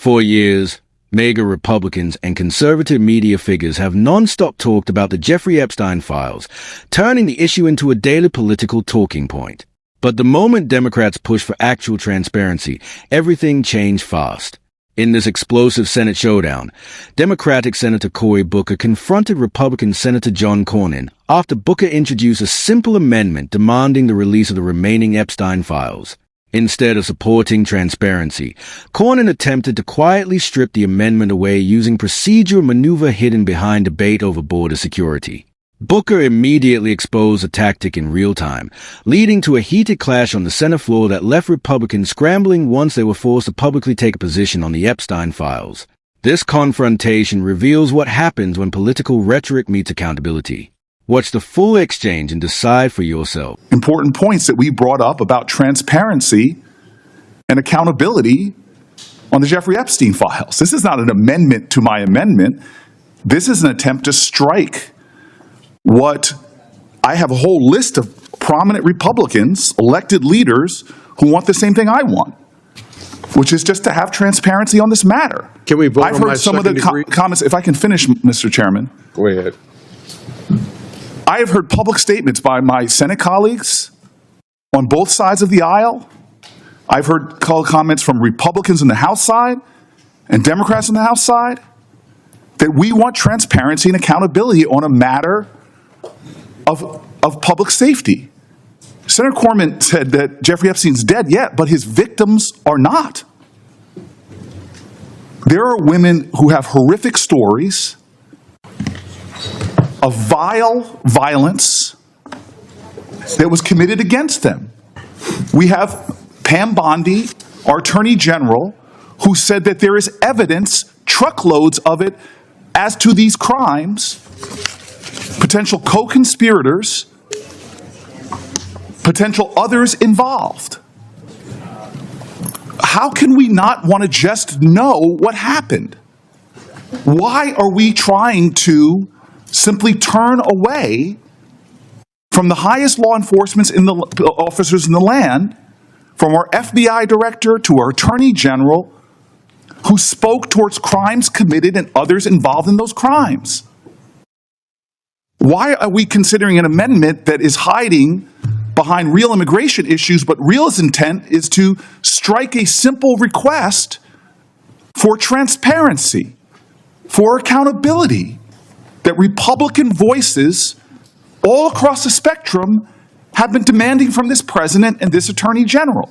For years, MAGA Republicans and conservative media figures have non-stop talked about the Jeffrey Epstein files, turning the issue into a daily political talking point. But the moment Democrats pushed for actual transparency, everything changed fast. In this explosive Senate showdown, Democratic Senator Cory Booker confronted Republican Senator John Cornyn after Booker introduced a simple amendment demanding the release of the remaining Epstein files. Instead of supporting transparency, Cornyn attempted to quietly strip the amendment away using procedural maneuver hidden behind debate over border security. Booker immediately exposed the tactic in real time, leading to a heated clash on the Senate floor that left Republicans scrambling once they were forced to publicly take a position on the Epstein files. This confrontation reveals what happens when political rhetoric meets accountability. Watch the full exchange and decide for yourself. Important points that we brought up about transparency and accountability on the Jeffrey Epstein files. This is not an amendment to my amendment. This is an attempt to strike what I have a whole list of prominent Republicans, elected leaders, who want the same thing I want, which is just to have transparency on this matter. Can we vote I've on heard my some of the comments. If I can finish, Mr. Chairman. Go ahead. I have heard public statements by my Senate colleagues on both sides of the aisle. I've heard comments from Republicans on the House side and Democrats on the House side that we want transparency and accountability on a matter of public safety. Senator Cornyn said that Jeffrey Epstein's dead yet, but his victims are not. There are women who have horrific stories of vile violence that was committed against them. We have Pam Bondi, our Attorney General, who said that there is evidence, truckloads of it, as to these crimes, potential co-conspirators, potential others involved. How can we not want to just know what happened? Why are we trying to simply turn away from the highest law enforcement officers in the land, from our FBI director to our Attorney General, who spoke towards crimes committed and others involved in those crimes? Why are we considering an amendment that is hiding behind real immigration issues, but real intent is to strike a simple request for transparency, for accountability, that Republican voices all across the spectrum have been demanding from this president and this attorney general?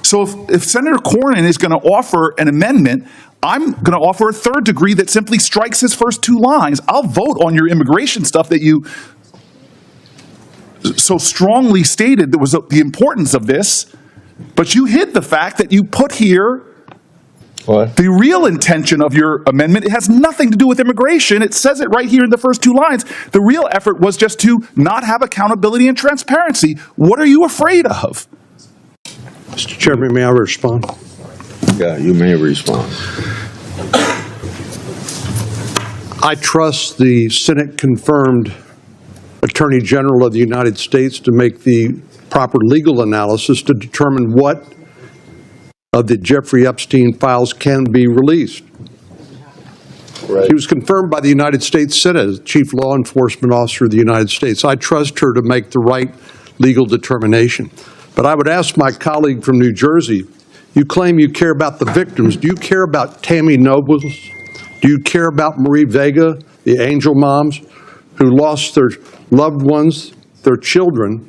So if Senator Cornyn is going to offer an amendment, I'm going to offer a third degree that simply strikes his first two lines. I'll vote on your immigration stuff that you so strongly stated that was the importance of this, but you hid the fact that you put here the real intention of your amendment. It has nothing to do with immigration. It says it right here in the first two lines. The real effort was just to not have accountability and transparency. What are you afraid of? Mr. Chairman, may I respond? Yeah, you may respond. I trust the Senate-confirmed Attorney General of the United States to make the proper legal analysis to determine what of the Jeffrey Epstein files can be released. Right. She was confirmed by the United States Senate as Chief Law Enforcement Officer of the United States. I trust her to make the right legal determination. But I would ask my colleague from New Jersey, you claim you care about the victims. Do you care about Tammy Nobles? Do you care about Marie Vega, the angel moms who lost their loved ones, their children,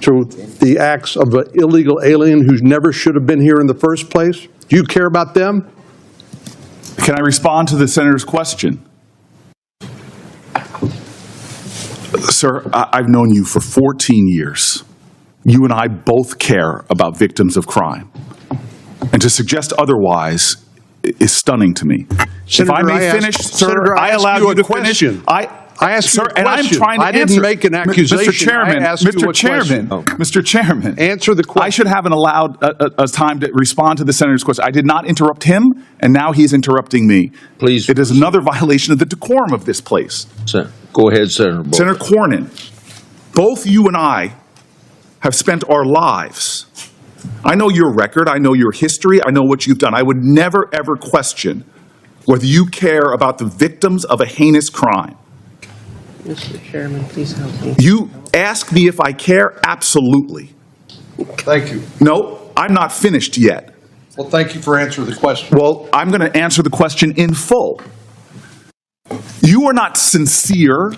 to the acts of an illegal alien who never should have been here in the first place? Do you care about them? Can I respond to the senator's question? Sir, I've known you for 14 years. You and I both care about victims of crime. And to suggest otherwise is stunning to me. Senator, if I may finish, sir, I allowed you to finish. I asked you a question. And I'm trying to I didn't make an accusation. Mr. Chairman, Mr. Chairman, answer the question. I should have allowed a time to respond to the senator's question. I did not interrupt him, and now he's interrupting me. Please. It is another violation of the decorum of this place. Go ahead, Senator Booker. Senator Cornyn, both you and I have spent our lives I know your record. I know your history. I know what you've done. I would never, ever question whether you care about the victims of a heinous crime. Mr. Chairman, please help me. You ask me if I care? Absolutely. Thank you. No, I'm not finished yet. Well, thank you for answering the question. Well, I'm going to answer the question in full. You are not sincere.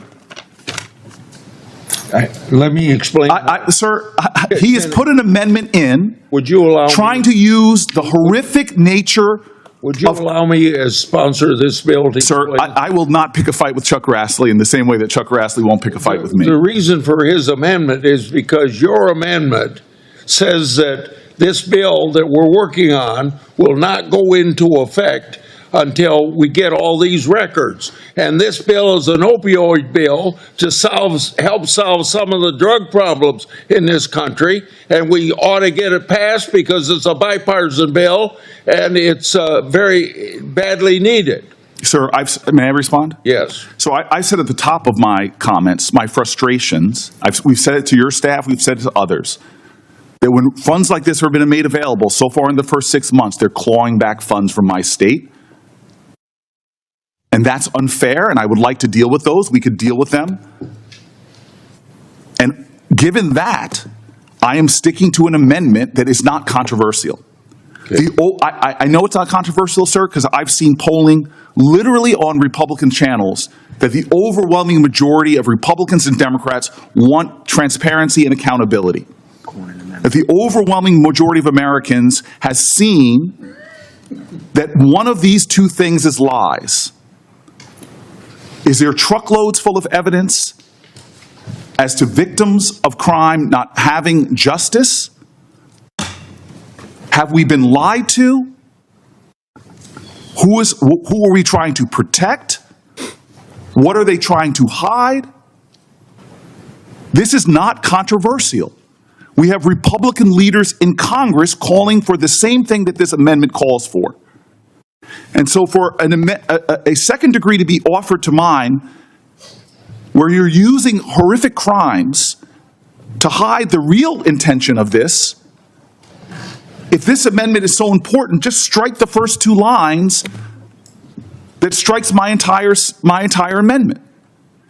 Let me explain. Sir, he has put an amendment in. Would you allow trying me, to use the horrific nature Would you allow me as sponsor of this bill to Sir, explain? I will not pick a fight with Chuck Grassley in the same way that Chuck Grassley won't pick a fight with me. The reason for his amendment is because your amendment says that this bill that we're working on will not go into effect until we get all these records. And this bill is an opioid bill to help solve some of the drug problems in this country. And we ought to get it passed because it's a bipartisan bill and it's very badly needed. Sir, may I respond? Yes. So I said at the top of my comments, my frustrations, we've said it to your staff, we've said it to others, that when funds like this have been made available so far in the first 6 months, they're clawing back funds from my state. And that's unfair, and I would like to deal with those. We could deal with them. And given that, I am sticking to an amendment that is not controversial. Okay. I know it's not controversial, sir, because I've seen polling literally on Republican channels that the overwhelming majority of Republicans and Democrats want transparency and accountability. That the overwhelming majority of Americans has seen that one of these two things is lies. Is there truckloads full of evidence as to victims of crime not having justice? Have we been lied to? Who are we trying to protect? What are they trying to hide? This is not controversial. We have Republican leaders in Congress calling for the same thing that this amendment calls for. And so for a second degree to be offered to mine, where you're using horrific crimes to hide the real intention of this, if this amendment is so important, just strike the first two lines that strikes my entire amendment.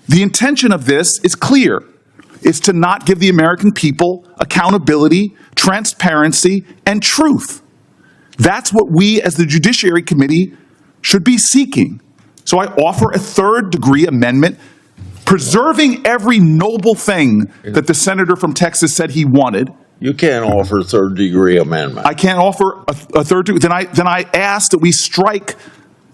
The intention of this is clear. It's to not give the American people accountability, transparency, and truth. That's what we as the Judiciary Committee should be seeking. So I offer a third-degree amendment, preserving every noble thing that the senator from Texas said he wanted. You can't offer a third-degree amendment. I can't offer a third degree. Then I ask that we strike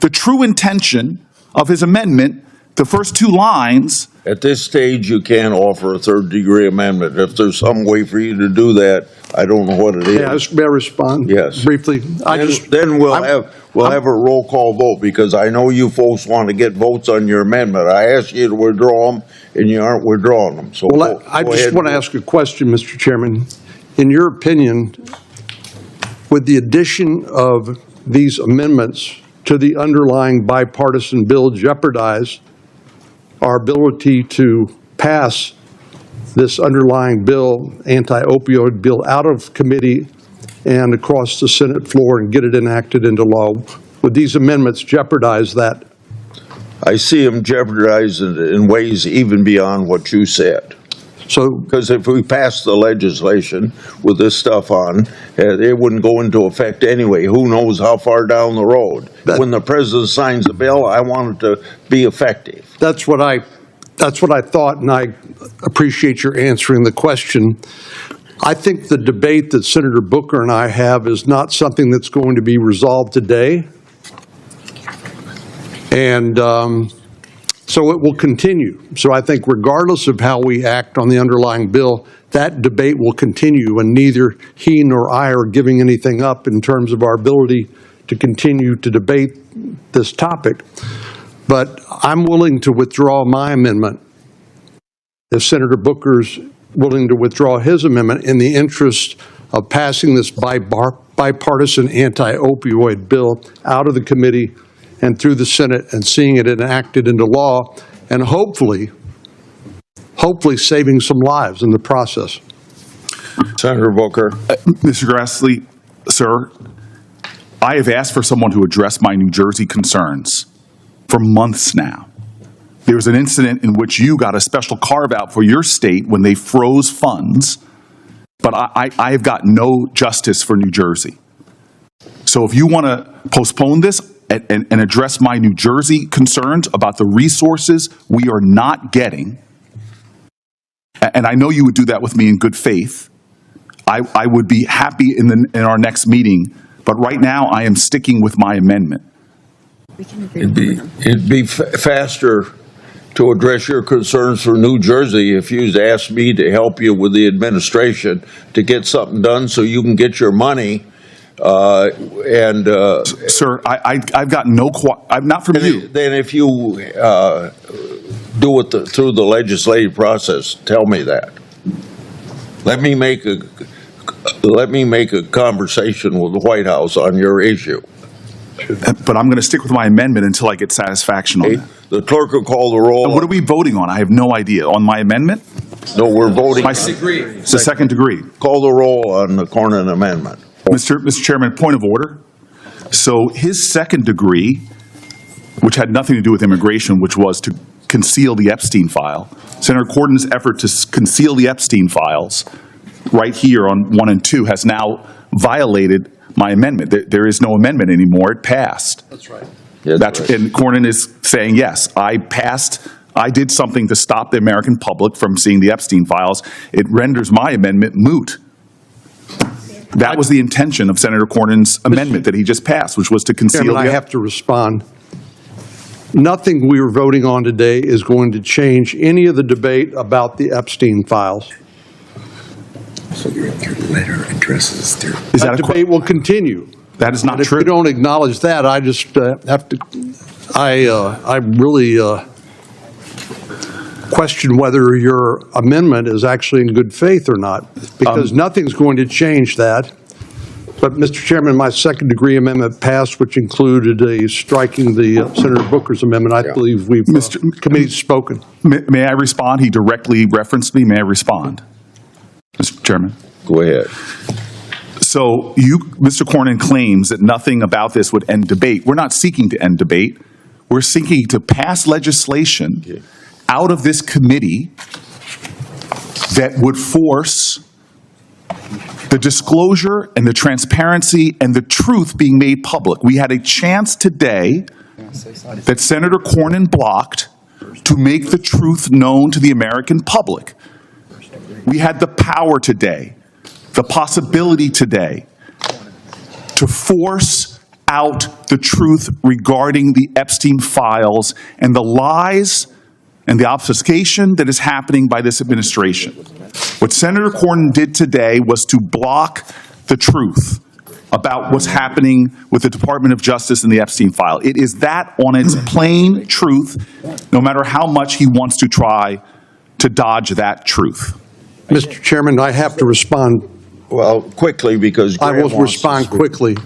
the true intention of his amendment, the first two lines. At this stage, you can't offer a third-degree amendment. If there's some way for you to do that, I don't know what it is. May I respond? Yes. Briefly? Then we'll have a roll call vote, because I know you folks want to get votes on your amendment. I asked you to withdraw them, and you aren't withdrawing them. So Well, I just want to ask a question, Mr. Chairman. In your opinion, would the addition of these amendments to the underlying bipartisan bill jeopardize our ability to pass this underlying bill, anti-opioid bill, out of committee and across the Senate floor and get it enacted into law? Would these amendments jeopardize that? I see them jeopardized in ways even beyond what you said. So, Because if we pass the legislation with this stuff on, it wouldn't go into effect anyway. Who knows how far down the road? When the president signs the bill, I want it to be effective. that's what I thought, and I appreciate your answering the question. I think the debate that Senator Booker and I have is not something that's going to be resolved today. And so it will continue. So I think regardless of how we act on the underlying bill, that debate will continue, and neither he nor I are giving anything up in terms of our ability to continue to debate this topic. But I'm willing to withdraw my amendment if Senator Booker's willing to withdraw his amendment in the interest of passing this bipartisan anti-opioid bill out of the committee and through the Senate and seeing it enacted into law, and hopefully saving some lives in the process. Senator Booker. Mr. Grassley, sir, I have asked for someone to address my New Jersey concerns for months now. There was an incident in which you got a special carve-out for your state when they froze funds, but I have got no justice for New Jersey. So if you want to postpone this and address my New Jersey concerns about the resources we are not getting, and I know you would do that with me in good faith, I would be happy in our next meeting, but right now I am sticking with my amendment. It'd be faster to address your concerns for New Jersey if you'd asked me to help you with the administration to get something done so you can get your money. Sir, I've got no, I'm not from you. Then if you do it through the legislative process, tell me that. Let me make a conversation with the White House on your issue. But I'm going to stick with my amendment until I get satisfaction on that. The clerk will call the roll. What are we voting on? I have no idea. On my amendment? No, we're voting. It's the second degree. Call the roll on the Cornyn amendment. Mr. Chairman, point of order. So his second degree, which had nothing to do with immigration, which was to conceal the Epstein file, Senator Cornyn's effort to conceal the Epstein files right here on 1 and 2 has now violated my amendment. There is no amendment anymore. It passed. That's right. That's right. And Cornyn is saying, yes, I did something to stop the American public from seeing the Epstein files. It renders my amendment moot. That was the intention of Senator Cornyn's amendment that he just passed, which was to conceal Chairman, I have to respond. Nothing we are voting on today is going to change any of the debate about the Epstein files. So your letter addresses their... Is that a debate will continue. That is not And if true. you don't acknowledge that, I just have to, I really question whether your amendment is actually in good faith or not, because nothing's going to change that. But, Mr. Chairman, my second degree amendment passed, which included striking the Senator Booker's amendment. I believe we've, committee's spoken. May I respond? He directly referenced me. May I respond? Mr. Chairman. Go ahead. So Mr. Cornyn claims that nothing about this would end debate. We're not seeking to end debate. We're seeking to pass legislation out of this committee that would force the disclosure and the transparency and the truth being made public. We had a chance today that Senator Cornyn blocked to make the truth known to the American public. We had the power today, the possibility today, to force out the truth regarding the Epstein files and the lies and the obfuscation that is happening by this administration. What Senator Cornyn did today was to block the truth about what's happening with the Department of Justice and the Epstein file. It is that on its plain truth, no matter how much he wants to try to dodge that truth. Mr. Chairman, I have to respond. Well, quickly, because I Graham will wants to respond speak. quickly.